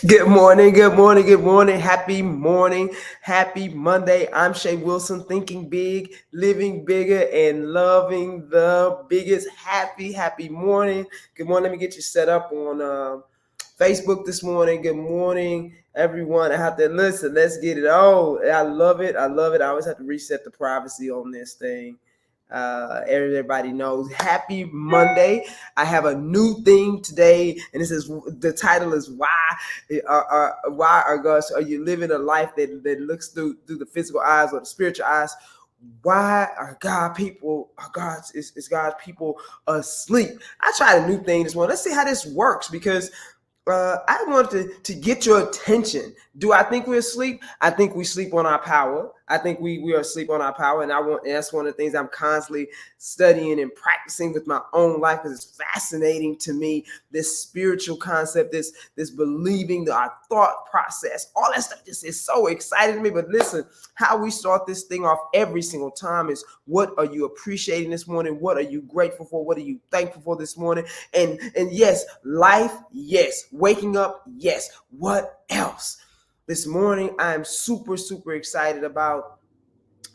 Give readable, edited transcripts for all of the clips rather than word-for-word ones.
Good morning, good morning, good morning. Happy morning, happy Monday. I'm Shay Wilson, thinking big, living bigger, and loving the biggest. Happy morning. Good morning. Let me get you set up on Facebook this morning. Good morning, everyone. I have to listen. Let's get it on. I love it. I love it. I always have to reset the privacy on this thing. Everybody knows. Happy Monday. I have a new thing today, and this is the title is why are you living a life that looks through the physical eyes or the spiritual eyes? Why are God's people asleep? I tried a new thing this morning. Let's see how this works because I wanted to get your attention. Do I think we're asleep? I think we sleep on our power. I think we are asleep on our power, and that's one of the things I'm constantly studying and practicing with my own life because it's fascinating to me. This spiritual concept, this believing, our thought process, all that stuff just is so exciting to me. But listen, how we start this thing off every single time is what are you appreciating this morning? What are you grateful for? What are you thankful for this morning? And yes, life, yes. Waking up, yes. What else? This morning, I am super excited about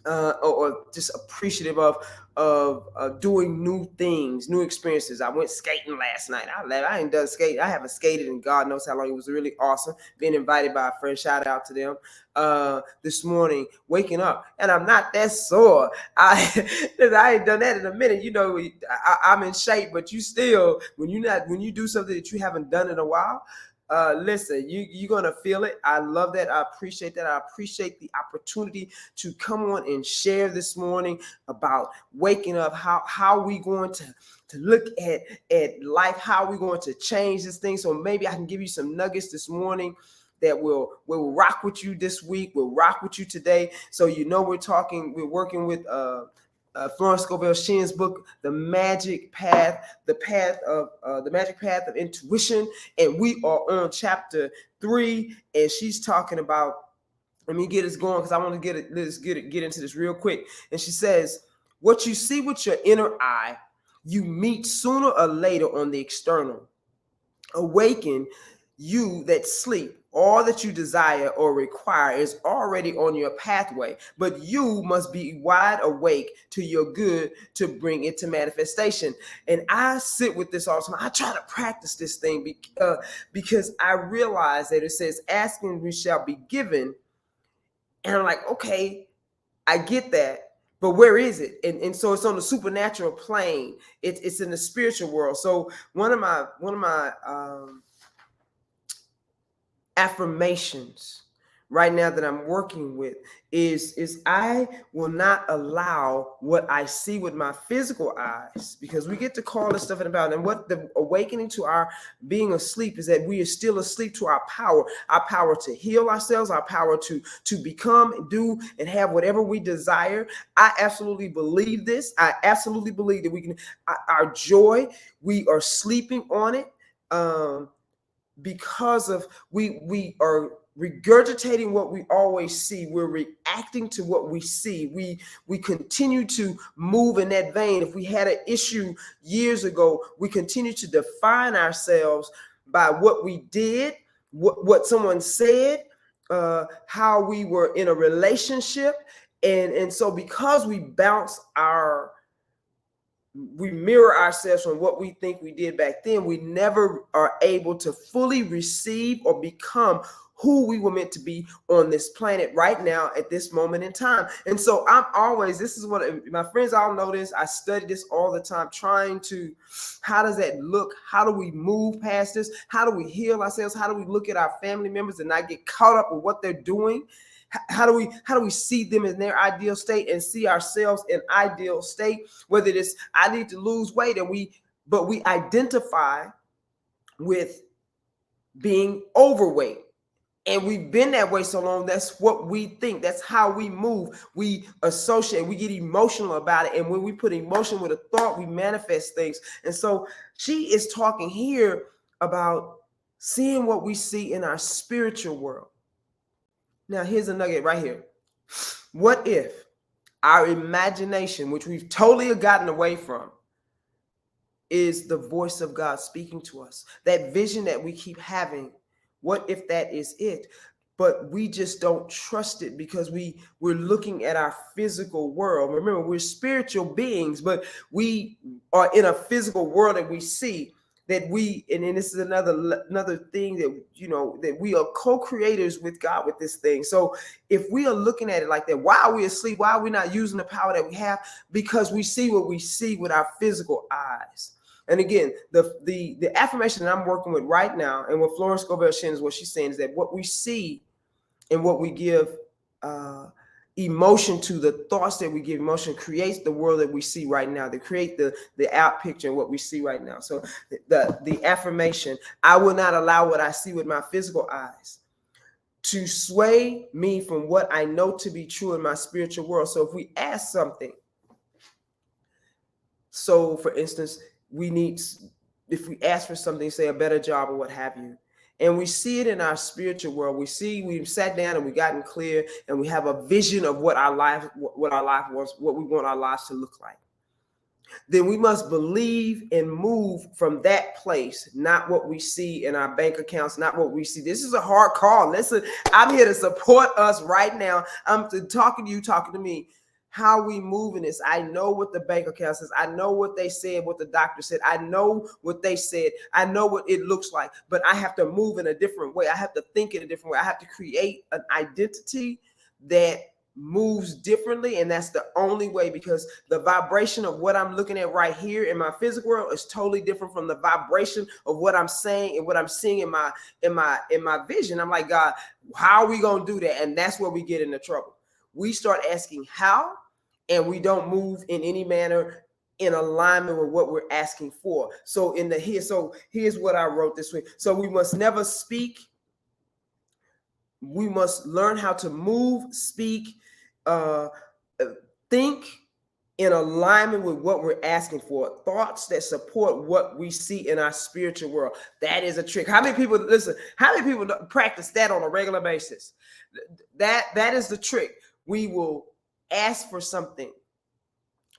or just appreciative of doing new things, new experiences. I went skating last night. I ain't done skating. I haven't skated in God knows how long. It was really awesome. Being invited by a friend. Shout out to them. This morning, waking up, and I'm not that sore. I ain't done that in a minute. You know, I'm in shape, but you still when you do something that you haven't done in a while. Listen, you're gonna feel it. I love that. I appreciate that. I appreciate the opportunity to come on and share this morning about waking up. How we going to look at life? How we going to change this thing? So maybe I can give you some nuggets this morning that will rock with you this week. Will rock with you today. So we're working with Florence Scovel Shinn's book, The Magic Path, the Magic Path of Intuition, and we are on chapter 3, and she's talking about. Let me get us going because I want to get into this real quick. And she says, "What you see with your inner eye, you meet sooner or later on the external. Awaken you that sleep. All that you desire or require is already on your pathway, but you must be wide awake to your good to bring it to manifestation." And I sit with this all the time. I try to practice this thing because I realize that it says, "Asking we shall be given." And I'm like, okay, I get that. But where is it? And so it's on the supernatural plane. It's in the spiritual world. So one of my affirmations right now that I'm working with is I will not allow what I see with my physical eyes, because we get to call this stuff about. And what the awakening to our being asleep is that we are still asleep to our power to heal ourselves, our power to become, do, and have whatever we desire. I absolutely believe this. I absolutely believe that we can. Our joy, we are sleeping on it. Because of we are regurgitating what we always see. We're reacting to what we see. We continue to move in that vein. If we had an issue years ago, we continue to define ourselves by what we did, what someone said, how we were in a relationship, and so because we mirror ourselves from what we think we did back then, we never are able to fully receive or become who we were meant to be on this planet right now at this moment in time. And so this is what my friends all know this. I study this all the time, trying to, how does that look? How do we move past this? How do we heal ourselves? How do we look at our family members and not get caught up with what they're doing? How do we see them in their ideal state and see ourselves in ideal state? Whether it is I need to lose weight, but we identify with being overweight. And we've been that way so long. That's what we think. That's how we move. We associate. We get emotional about it. And when we put emotion with a thought, we manifest things. And so she is talking here about seeing what we see in our spiritual world. Now, here's a nugget right here. What if our imagination, which we've totally gotten away from, is the voice of God speaking to us? That vision that we keep having, What if that is it? But we just don't trust it because we're looking at our physical world. Remember, we're spiritual beings, but we are in a physical world that we see that and then this is another thing that, that we are co-creators with God with this thing. So if we are looking at it like that, why are we asleep? Why are we not using the power that we have? Because we see what we see with our physical eyes. And again, the affirmation that I'm working with right now, and what Florence Scovel-Shinn is what she's saying, is that what we see and what we give emotion to, the thoughts that we give emotion, creates the world that we see right now. They create the out picture of what we see right now. So the affirmation, I will not allow what I see with my physical eyes to sway me from what I know to be true in my spiritual world. So if we ask something, so for instance, if we ask for something, say a better job or what have you, and we see it in our spiritual world, we've sat down and we've gotten clear, and we have a vision of what our life wants, what we want our lives to look like. Then we must believe and move from that place, not what we see in our bank accounts, not what we see. This is a hard call. Listen, I'm here to support us right now. I'm talking to you, talking to me. How we move in this. I know what the bank account says. I know what they said, what the doctor said. I know what they said. I know what it looks like, but I have to move in a different way. I have to think in a different way. I have to create an identity that moves differently. And that's the only way, because the vibration of what I'm looking at right here in my physical world is totally different from the vibration of what I'm saying and what I'm seeing in my vision. I'm like, God, how are we going to do that? And that's where we get into trouble. We start asking how, and we don't move in any manner in alignment with what we're asking for. So here's what I wrote this week. So we must never speak. We must learn how to move, speak, think in alignment with what we're asking for. Thoughts that support what we see in our spiritual world. That is a trick. How many people practice that on a regular basis? That is the trick. We will ask for something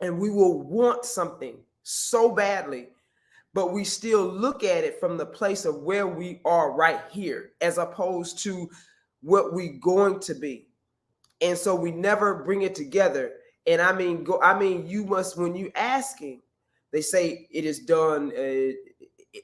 and we will want something so badly, but we still look at it from the place of where we are right here, as opposed to what we're going to be. And so we never bring it together. And you must, when you asking, they say it is done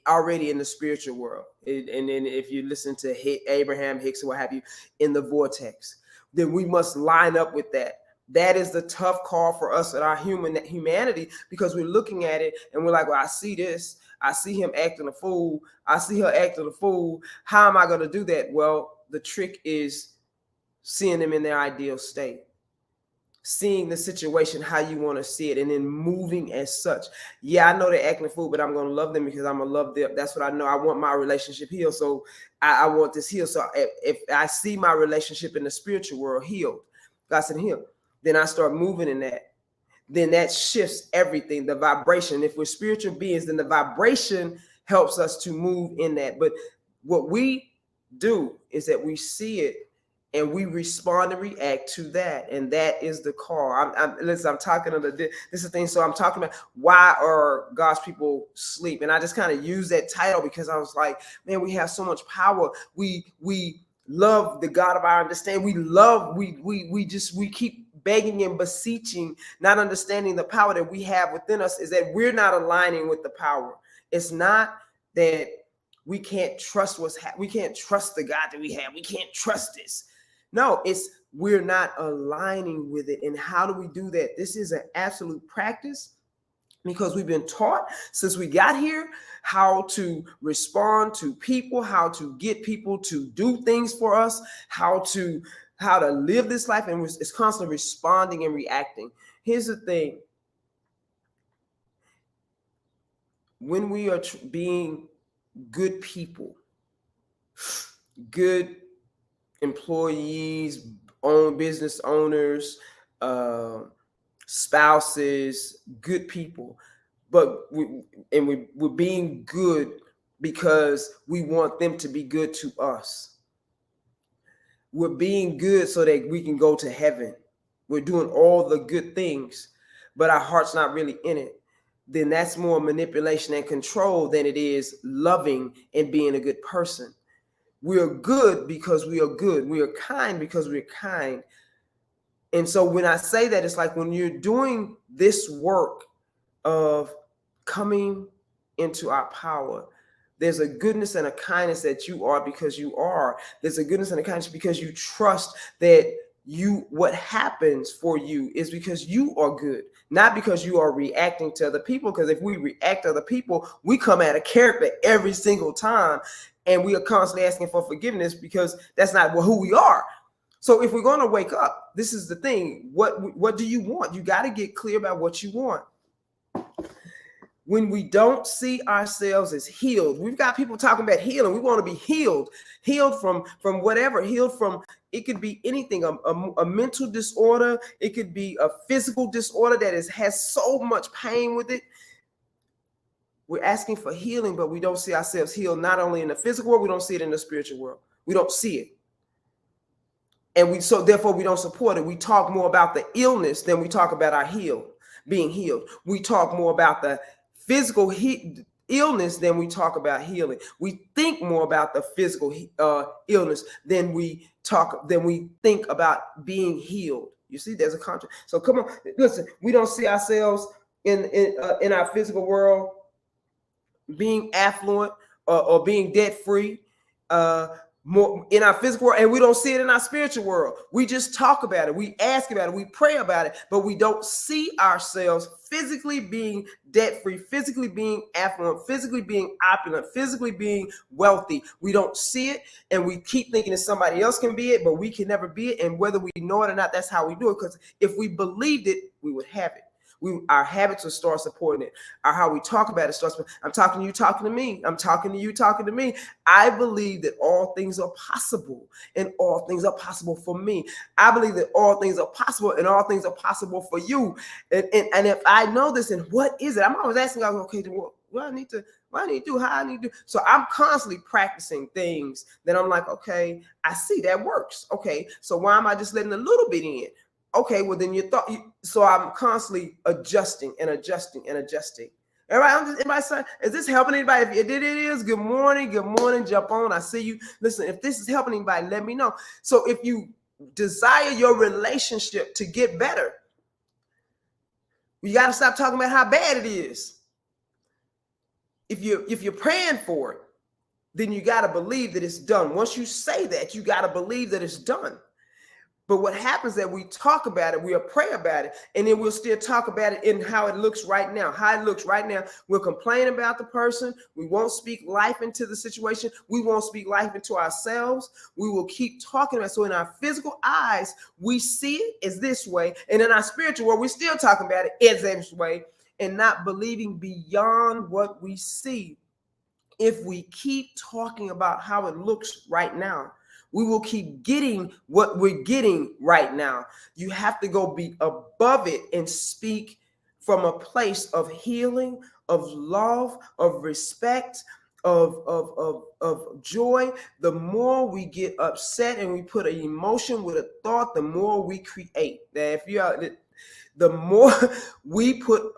already in the spiritual world. And then if you listen to Abraham Hicks or what have you, in the vortex, then we must line up with that. That is the tough call for us in our humanity, because we're looking at it and we're like, well, I see this. I see him acting a fool. I see her acting a fool. How am I going to do that? Well, the trick is seeing them in their ideal state, seeing the situation how you want to see it, and then moving as such. Yeah, I know they're acting a fool, but I'm going to love them because I'm going to love them. That's what I know. I want my relationship healed, so I want this healed. So if I see my relationship in the spiritual world healed, God said healed, then I start moving in that. Then that shifts everything, the vibration. If we're spiritual beings, then the vibration helps us to move in that. But what we do is that we see it and we respond and react to that. And that is the call. I'm talking about this is the thing. So I'm talking about why are God's people sleep? And I just kind of use that title because I was like, man, we have so much power. We love the God of our understanding. We keep begging and beseeching, not understanding the power that we have within us, is that we're not aligning with the power. It's not that we can't trust we can't trust the God that we have. We can't trust this. No, it's we're not aligning with it. And how do we do that? This is an absolute practice, because we've been taught since we got here how to respond to people, how to get people to do things for us, how to live this life, and it's constantly responding and reacting. Here's the thing. When we are being good people, good employees, business owners, spouses, good people, but we're being good because we want them to be good to us. We're being good so that we can go to heaven. We're doing all the good things, but our heart's not really in it. Then that's more manipulation and control than it is loving and being a good person. We are good because we are good. We are kind because we're kind. And so when I say that, it's like when you're doing this work of coming into our power, there's a goodness and a kindness that you are because you are. There's a goodness and a kindness because you trust that what happens for you is because you are good, not because you are reacting to other people. Because if we react to other people, we come out of character every single time, and we are constantly asking for forgiveness because that's not who we are. So if we're going to wake up, this is the thing. What do you want? You got to get clear about what you want. When we don't see ourselves as healed, we've got people talking about healing. We want to be healed from whatever, healed from, it could be anything, a mental disorder. It could be a physical disorder that has so much pain with it. We're asking for healing, but we don't see ourselves healed, not only in the physical world, we don't see it in the spiritual world. We don't see it. And so therefore we don't support it. We talk more about the illness than we talk about our being healed. We talk more about the physical illness than we talk about healing. We think more about the physical illness than we think about being healed. You see, there's a contrast. So come on, listen. We don't see ourselves in our physical world being affluent or being debt free. More in our physical world, and we don't see it in our spiritual world. We just talk about it, we ask about it, we pray about it, but we don't see ourselves physically being debt-free, physically being affluent, physically being opulent, physically being wealthy. We don't see it, and we keep thinking that somebody else can be it, but we can never be it. And whether we know it or not, that's how we do it. Because if we believed it, we would have it. Our habits will start supporting it. How we talk about it starts. I'm talking to you, talking to me. I'm talking to you, talking to me. I believe that all things are possible, and all things are possible for me. I believe that all things are possible, and all things are possible for you. And if I know this, and what is it? I'm always asking God, okay, what I need to do, how I need to do. So I'm constantly practicing things that I'm like, okay, I see that works. Okay, so why am I just letting a little bit in? Okay, well then so I'm constantly adjusting and adjusting and adjusting. All right, anybody saying, is this helping anybody? If it is, good morning, jump on. I see you. Listen, if this is helping anybody, let me know. So if you desire your relationship to get better, you got to stop talking about how bad it is. If you're praying for it, then you got to believe that it's done. Once you say that, you got to believe that it's done. But what happens is that we talk about it, we'll pray about it, and then we'll still talk about it in how it looks right now. How it looks right now. We'll complain about the person. We won't speak life into the situation. We won't speak life into ourselves. We will keep talking about it. So in our physical eyes, we see it as this way. And in our spiritual world, we're still talking about it as this way and not believing beyond what we see. If we keep talking about how it looks right now, we will keep getting what we're getting right now. You have to go be above it and speak from a place of healing, of love, of respect, of joy. The more we get upset and we put an emotion with a thought, the more we create. That the more we put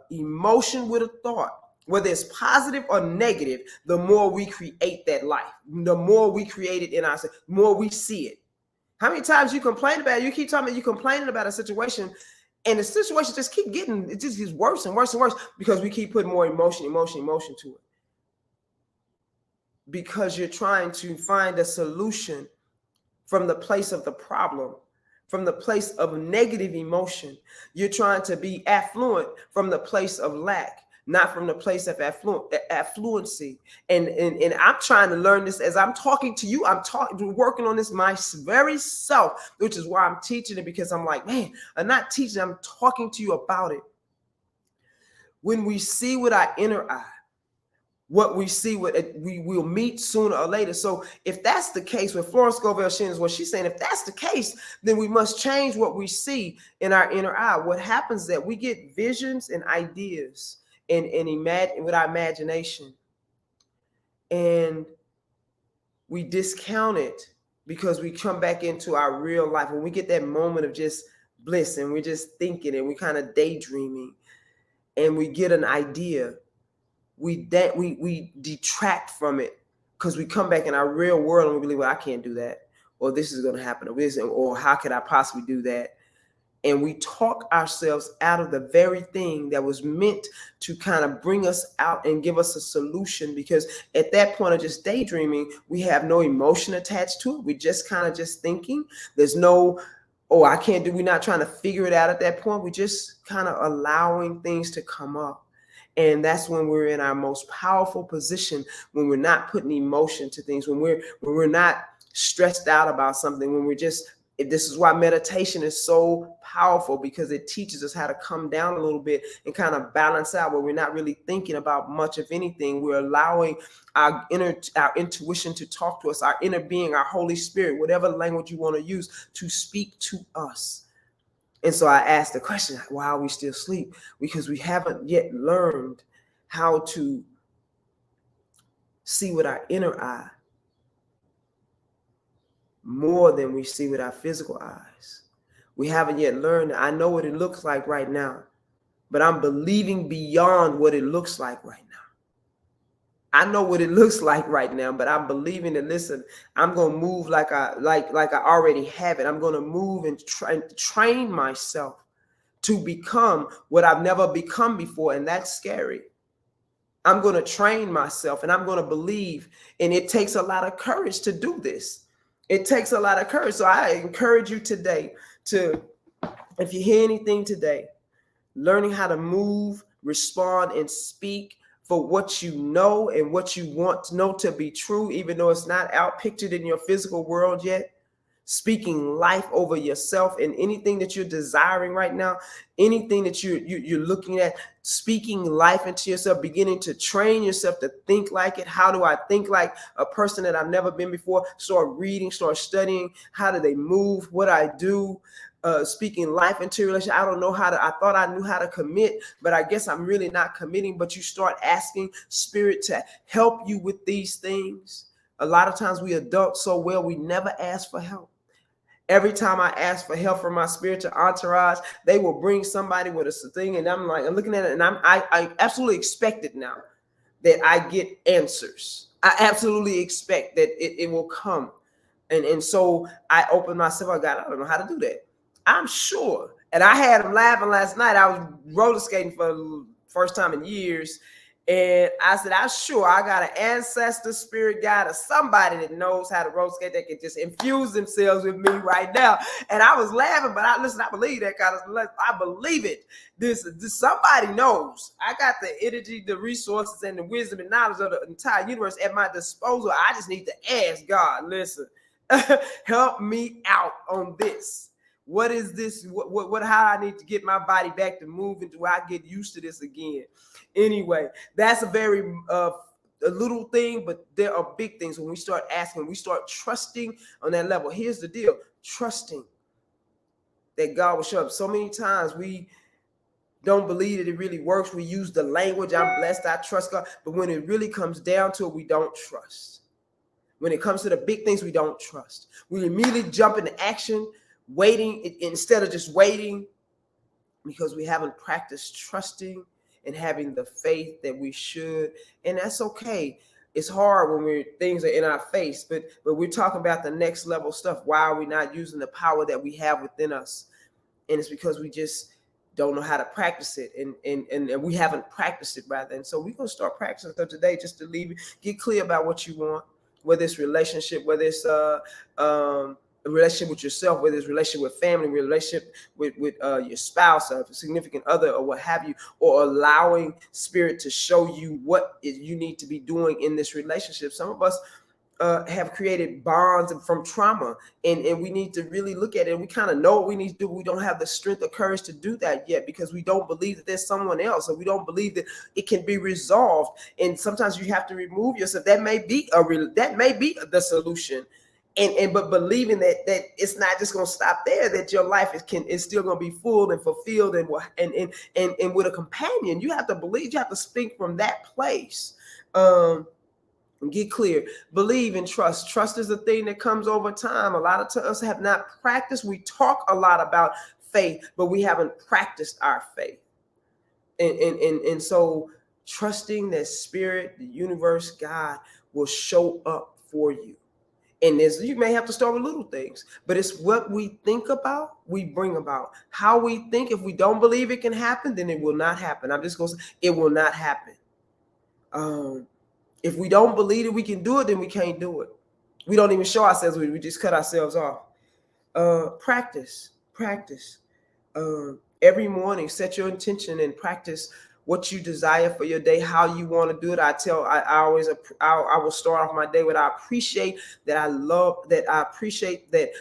emotion with a thought, whether it's positive or negative, the more we create that life, the more we create it in ourselves, the more we see it. How many times you complain about it? You keep talking about you complaining about a situation, and the situation just keep getting, it just gets worse and worse and worse because we keep putting more emotion to it. Because you're trying to find a solution from the place of the problem, from the place of negative emotion. You're trying to be affluent from the place of lack, not from the place of affluency. And I'm trying to learn this as I'm talking to you. I'm working on this my very self, which is why I'm teaching it, because I'm like, man, I'm not teaching, I'm talking to you about it. When we see with our inner eye, what we see, we will meet sooner or later. So if that's the case, with Florence Scovel Shin is what she's saying, if that's the case, then we must change what we see in our inner eye. What happens is that we get visions and ideas and imagine with our imagination, and we discount it because we come back into our real life. When we get that moment of just bliss and we're just thinking and we kind of daydreaming and we get an idea, we detract from it because we come back in our real world and we believe, well, I can't do that, or this is going to happen, or how could I possibly do that? And we talk ourselves out of the very thing that was meant to kind of bring us out and give us a solution, because at that point of just daydreaming, we have no emotion attached to it. We just kind of just thinking. There's no, oh, I can't do, we're not trying to figure it out at that point. We're just kind of allowing things to come up. And that's when we're in our most powerful position, when we're not putting emotion to things, when we're not stressed out about something, when we're just, this is why meditation is so powerful, because it teaches us how to come down a little bit and kind of balance out, where we're not really thinking about much of anything. We're allowing our intuition to talk to us, our inner being, our Holy Spirit, whatever language you want to use, to speak to us. And so I asked the question, why are we still asleep? Because we haven't yet learned how to see with our inner eye more than we see with our physical eyes. We haven't yet learned that I know what it looks like right now, but I'm believing beyond what it looks like right now. I know what it looks like right now, but I'm believing that, listen, I'm going to move like I already have it. I'm going to move and train myself to become what I've never become before. And that's scary. I'm going to train myself, and I'm going to believe. And it takes a lot of courage to do this. It takes a lot of courage. So I encourage you today to, if you hear anything today, learning how to move, respond, and speak for what you know and what you want to know to be true, even though it's not out pictured in your physical world yet. Speaking life over yourself and anything that you're desiring right now, anything that you're looking at, speaking life into yourself, beginning to train yourself to think like it. How do I think like a person that I've never been before? Start reading, start studying. How do they move? What I do? Speaking life into your relationship. I don't know how to, I thought I knew how to commit, but I guess I'm really not committing. But you start asking Spirit to help you with these things. A lot of times we adults so well, we never ask for help. Every time I ask for help from my spiritual entourage, they will bring somebody with a thing, and I'm like, I'm looking at it, and I absolutely expect it now that I get answers. I absolutely expect that it will come. And so I opened myself. I don't know how to do that. I'm sure. And I had them laughing last night. I was roller skating for the first time in years. And I said, I'm sure I got an ancestor, spirit guide, or somebody that knows how to roller skate that can just infuse themselves with me right now. And I was laughing, but I believe that kind of stuff. I believe it. This somebody knows. I got the energy, the resources, and the wisdom and knowledge of the entire universe at my disposal. I just need to ask God, listen, help me out on this. What is this? How I need to get my body back to moving to where I get used to this again. Anyway, that's a very a little thing, but there are big things when we start asking, we start trusting on that level. Here's the deal: trusting that God will show up. So many times we don't believe that it really works. We use the language, I'm blessed, I trust God. But when it really comes down to it, we don't trust. When it comes to the big things, we don't trust. We immediately jump into action, waiting instead of just waiting, because we haven't practiced trusting and having the faith that we should. And that's okay. It's hard when things are in our face, but we're talking about the next level stuff. Why are we not using the power that we have within us? And it's because we just don't know how to practice it, and we haven't practiced it rather. And so we're gonna start practicing stuff today, just to get clear about what you want, whether it's relationship, whether it's a relationship with yourself, whether it's relationship with family, relationship with your spouse, or significant other, or what have you, or allowing Spirit to show you what you need to be doing in this relationship. Some of us have created bonds from trauma, and we need to really look at it. We kind of know what we need to do. We don't have the strength or courage to do that yet, because we don't believe that there's someone else, or we don't believe that it can be resolved. And sometimes you have to remove yourself. That may be the solution. But believing that it's not just going to stop there, that your life is still going to be full and fulfilled, and with a companion. You have to believe. You have to speak from that place. Get clear, believe, and trust. Trust is the thing that comes over time. A lot of us have not practiced. We talk a lot about faith, but we haven't practiced our faith. And so trusting that Spirit, the universe, God, will show up for you. And you may have to start with little things, but it's what we think about, we bring about. How we think, if we don't believe it can happen, then it will not happen. I'm just going to say, it will not happen. If we don't believe that we can do it, then we can't do it. We don't even show ourselves, we just cut ourselves off. Practice. Every morning, set your intention and practice what you desire for your day, how you want to do it. I will start off my day with, I appreciate that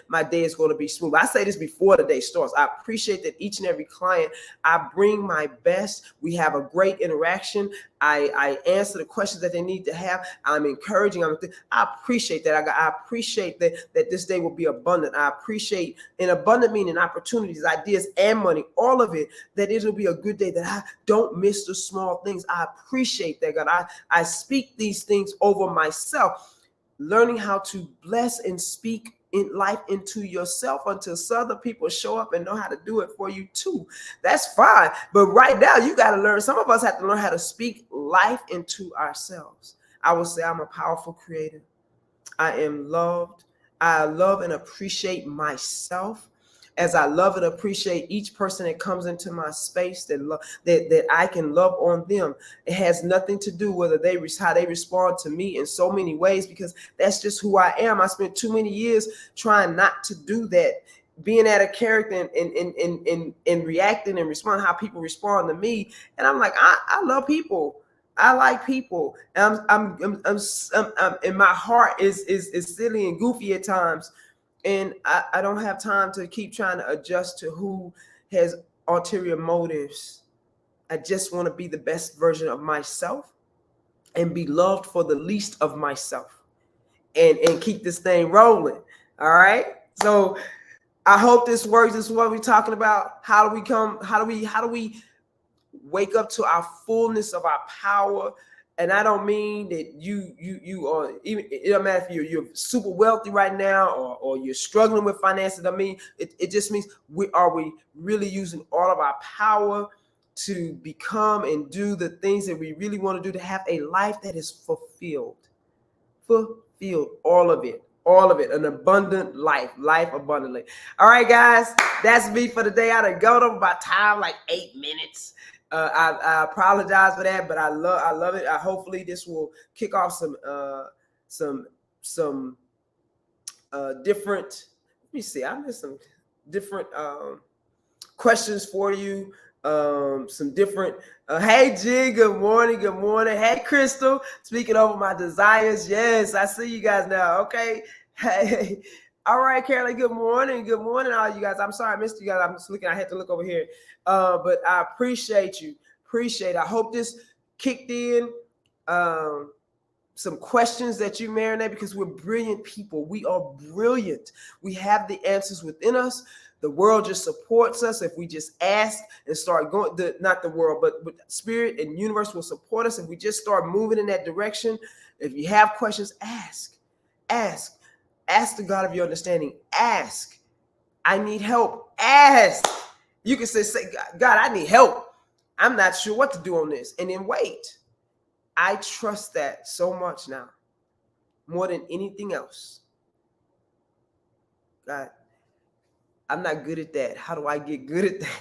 my day is going to be smooth. I say this before the day starts. I appreciate that each and every client, I bring my best. We have a great interaction. I answer the questions that they need to have. I'm encouraging. I appreciate that. I appreciate that this day will be abundant. I appreciate an abundant meaning opportunities, ideas, and money, all of it, that it'll be a good day, that I don't miss the small things. I appreciate that, God. I speak these things over myself, learning how to bless and speak in life into yourself until other people show up and know how to do it for you too. That's fine. But right now, you got to learn. Some of us have to learn how to speak life into ourselves. I will say I'm a powerful creator. I am loved. I love and appreciate myself, as I love and appreciate each person that comes into my space, that I can love on them. It has nothing to do whether how they respond to me in so many ways, because that's just who I am. I spent too many years trying not to do that, being at a character and reacting and responding how people respond to me. And I'm like, I love people. I like people. And and my heart is silly and goofy at times. And I don't have time to keep trying to adjust to who has ulterior motives. I just want to be the best version of myself and be loved for the least of myself, and keep this thing rolling. All right. So I hope this works. This is what we're talking about. How do we wake up to our fullness of our power? And I don't mean that you are, even, it doesn't matter if you're super wealthy right now or you're struggling with finances. I mean, it just means are we really using all of our power to become and do the things that we really want to do, to have a life that is fulfilled, all of it, an abundant life abundantly. All right, guys, that's me for the day. I done gone over my time like 8 minutes. I apologize for that, but I love it. Hopefully this will kick off some different. Let me see. I missed some different questions for you. Some different. Hey, G. Good morning. Hey, Crystal. Speaking over my desires. Yes, I see you guys now. Okay. Hey. All right, Carolyn. Good morning, all you guys. I'm sorry I missed you guys. I'm just looking. I had to look over here. But I appreciate you. I hope this kicked in some questions that you marinate, because we're brilliant people. We are brilliant. We have the answers within us. The world just supports us if we just ask and start going. Not the world, but spirit and universe will support us if we just start moving in that direction. If you have questions, ask. Ask the God of your understanding. Ask. I need help. Ask. You can say, God, I need help. I'm not sure what to do on this. And then wait. I trust that so much now, more than anything else. God, I'm not good at that. How do I get good at that?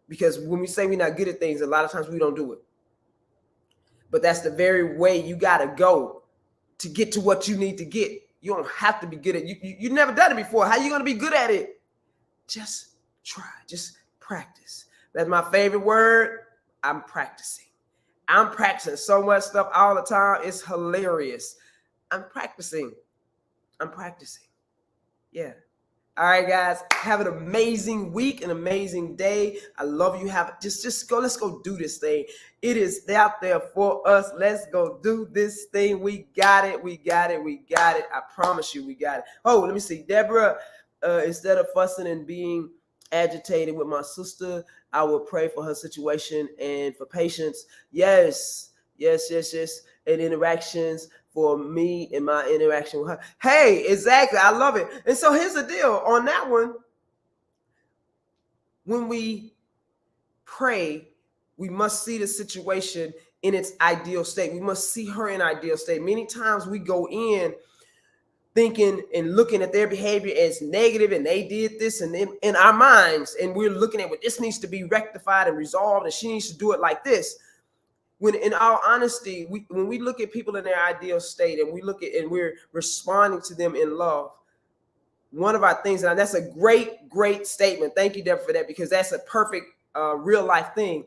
Because when we say we're not good at things, a lot of times we don't do it. But that's the very way you got to go to get to what you need to get. You don't have to be good at it. You've never done it before. How are you going to be good at it? Just try. Just practice. That's my favorite word. I'm practicing so much stuff all the time. It's hilarious. I'm practicing. Yeah. All right, guys. Have an amazing week, an amazing day. I love you. Just go. Let's go do this thing. It is out there for us. Let's go do this thing. We got it. I promise you, we got it. Oh, let me see. Deborah, instead of fussing and being agitated with my sister, I will pray for her situation and for patience. Yes. And interactions for me and my interaction with her. Hey, exactly. I love it. And so here's the deal on that one. When we pray, we must see the situation in its ideal state. We must see her in ideal state. Many times we go in thinking and looking at their behavior as negative, and they did this, and in our minds, and we're looking at what this needs to be rectified and resolved, and she needs to do it like this. When in all honesty, when we look at people in their ideal state, and we look at and we're responding to them in love, one of our things, and that's a great statement. Thank you, Deborah, for that, because that's a perfect real life thing.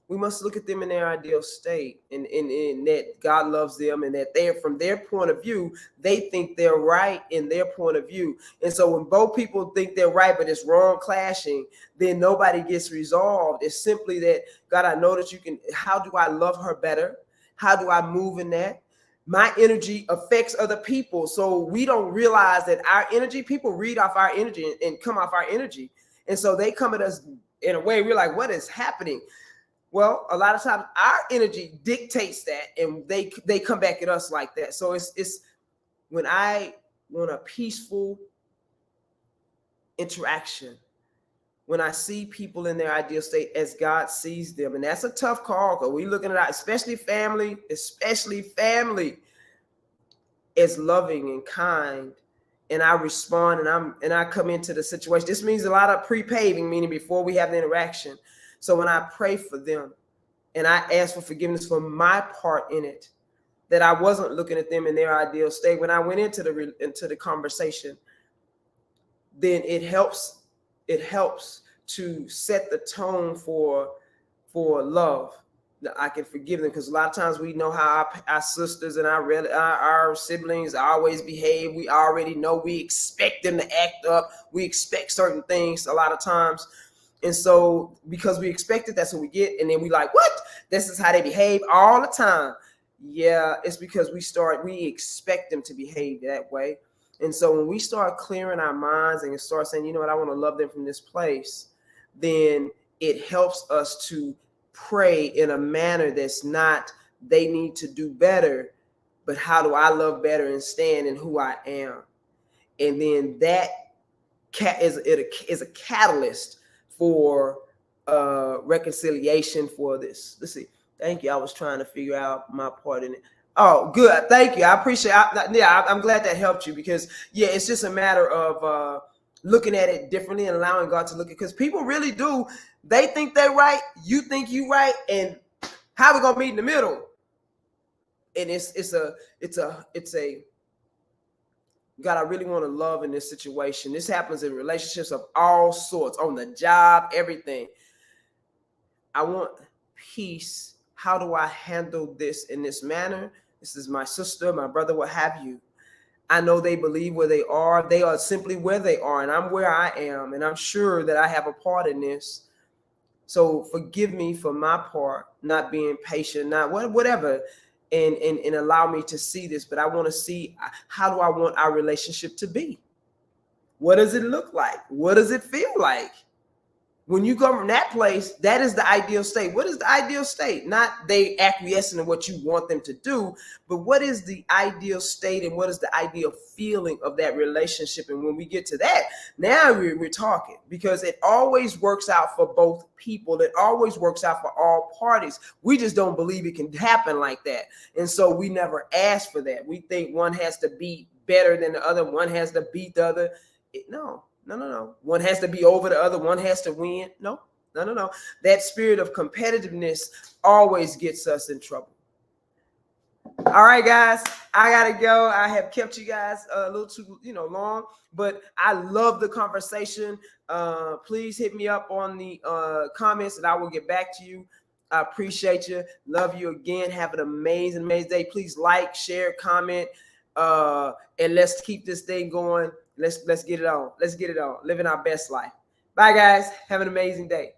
We must look at them in their ideal state, and that God loves them, and that they're, from their point of view, they think they're right in their point of view. And so when both people think they're right, but it's wrong clashing, then nobody gets resolved. It's simply that, God, I know that you can, how do I love her better? How do I move in that? My energy affects other people. So we don't realize that our energy, people read off our energy and come off our energy. And so they come at us in a way, we're like, what is happening? Well, a lot of times our energy dictates that, and they come back at us like that. So it's when I want a peaceful interaction, when I see people in their ideal state as God sees them, and that's a tough call, because we're looking at, especially family, as loving and kind, and I respond, and I come into the situation. This means a lot of pre-paving, meaning before we have the interaction. So when I pray for them and I ask for forgiveness for my part in it, that I wasn't looking at them in their ideal state, when I went into the conversation, then it helps to set the tone for love. I can forgive them, because a lot of times we know how our sisters and our siblings always behave. We already know, we expect them to act up. We expect certain things a lot of times. And so because we expect it, that's what we get. And then we like, what? This is how they behave all the time. Yeah, it's because we expect them to behave that way. And so when we start clearing our minds and start saying, you know what, I want to love them from this place, then it helps us to pray in a manner that's not, they need to do better, but how do I love better and stand in who I am? And then that is a catalyst for reconciliation for this. Let's see. Thank you. I was trying to figure out my part in it. Oh, good. Thank you. I appreciate it. Yeah, I'm glad that helped you, because, yeah, it's just a matter of looking at it differently and allowing God to look at it, because people really do. They think they're right. You think you right. And how we going to meet in the middle? And it's a God, I really want to love in this situation. This happens in relationships of all sorts, on the job, everything. I want peace. How do I handle this in this manner? This is my sister, my brother, what have you. I know they believe where they are. They are simply where they are, and I'm where I am, and I'm sure that I have a part in this. So forgive me for my part, not being patient, not whatever. And allow me to see this, but I want to see, how do I want our relationship to be? What does it look like? What does it feel like? When you go from that place, that is the ideal state. What is the ideal state? Not they acquiescing in what you want them to do, but what is the ideal state, and what is the ideal feeling of that relationship? And when we get to that, now we're talking, because it always works out for both people. It always works out for all parties. We just don't believe it can happen like that. And so we never ask for that. We think one has to be better than the other. One has to beat the other. No. One has to be over the other. One has to win. No. That spirit of competitiveness always gets us in trouble. All right, guys, I got to go. I have kept you guys a little too, long, but I love the conversation. Please hit me up on the comments, and I will get back to you. I appreciate you. Love you again. Have an amazing day. Please like, share, comment, and let's keep this thing going. Let's get it on. Living our best life. Bye, guys. Have an amazing day.